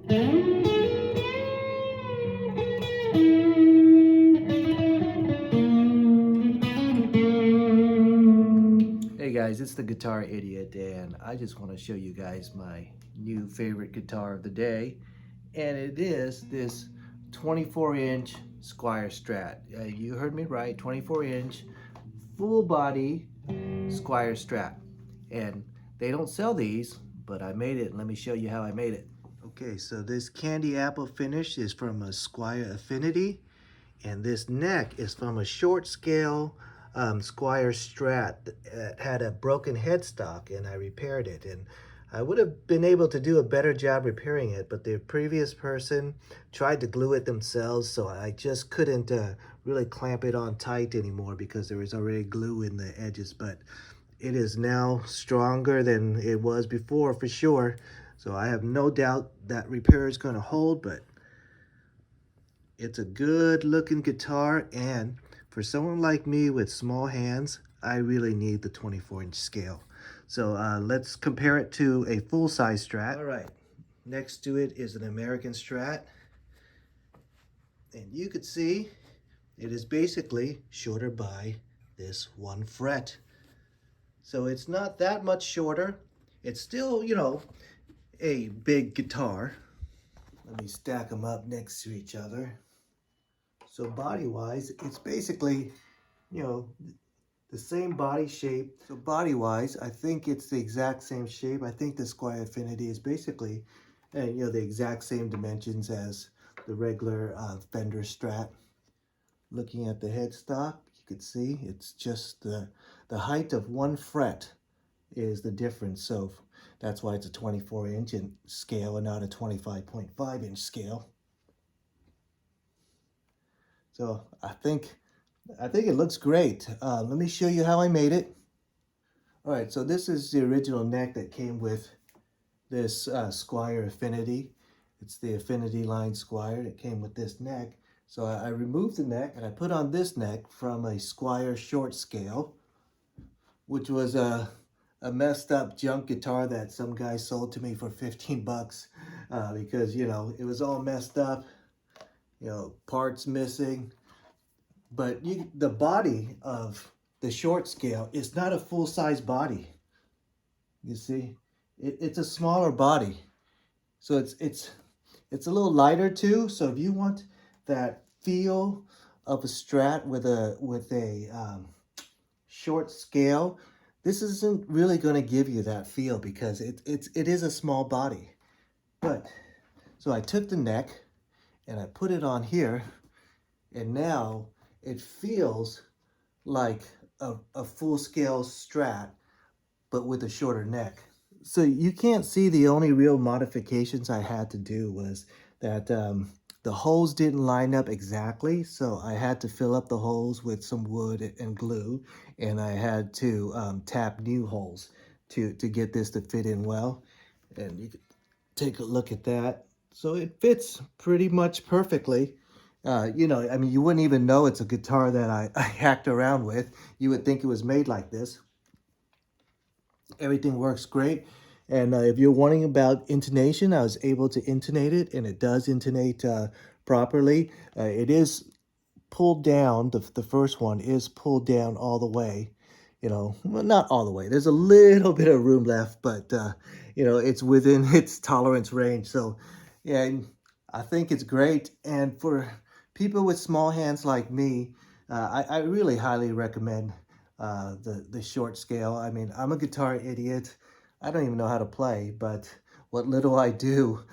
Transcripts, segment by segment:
Hey guys, it's the Guitar Idiot, and I just want to show you guys my new favorite guitar of the day, and it is this 24-inch Squier Strat. You heard me right, 24-inch full body Squier Strat. And they don't sell these, but I made it, and let me show you how I made it. Okay, so this candy apple finish is from a Squier Affinity, and this neck is from a short scale Squier Strat that had a broken headstock, and I repaired it. And I would have been able to do a better job repairing it, but the previous person tried to glue it themselves, so I just couldn't really clamp it on tight anymore because there was already glue in the edges. But it is now stronger than it was before for sure, so I have no doubt that repair is going to hold. But it's a good looking guitar, and for someone like me with small hands, I really need the 24-inch scale. So let's compare it to a full-size Strat. All right, next to it is an American Strat, and you could see it is basically shorter by this 1 fret. So it's not that much shorter. It's still, you know, a big guitar. Let me stack them up next to each other. So body-wise, it's basically, you know, the same body shape. So body-wise, I think it's the exact same shape. I think the Squier Affinity is basically, you know, the exact same dimensions as the regular Fender Strat. Looking at the headstock, you can see it's just the height of 1 fret is the difference. So that's why it's a 24-inch scale and not a 25.5-inch scale. So I think it looks great. Let me show you how I made it. All right, so this is the original neck that came with this Squier Affinity. It's the Affinity line Squier that came with this neck. So I removed the neck and I put on this neck from a Squier short scale, which was a messed up junk guitar that some guy sold to me for 15 bucks because, you know, it was all messed up, you know, parts missing. But the body of the short scale is not a full-size body. You see, it's a smaller body, so it's a little lighter too. So if you want that feel of a Strat with a short scale, this isn't really going to give you that feel because it is a small body. But so I took the neck and I put it on here, and now it feels like a full-scale Strat, but with a shorter neck. So you can't see the only real modifications I had to do was that the holes didn't line up exactly, so I had to fill up the holes with some wood and glue, and I had to tap new holes to get this to fit in well. And you can take a look at that. So it fits pretty much perfectly. You know, I mean, you wouldn't even know it's a guitar that I hacked around with. You would think it was made like this. Everything works great. And if you're wondering about intonation, I was able to intonate it, and it does intonate properly. It is pulled down. The first one is pulled down all the way. You know, well, not all the way. There's a little bit of room left, but, you know, it's within its tolerance range. So, yeah, I think it's great. And for people with small hands like me, I really highly recommend the short scale. I mean, I'm a guitar idiot. I don't even know how to play, but what little I do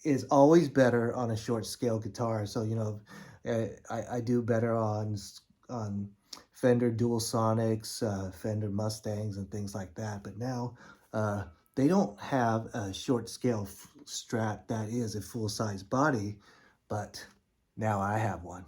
is always better on a short scale guitar. So, you know, I do better on Fender Dual Sonics, Fender Mustangs, and things like that. But now they don't have a short scale Strat that is a full size body, but now I have one.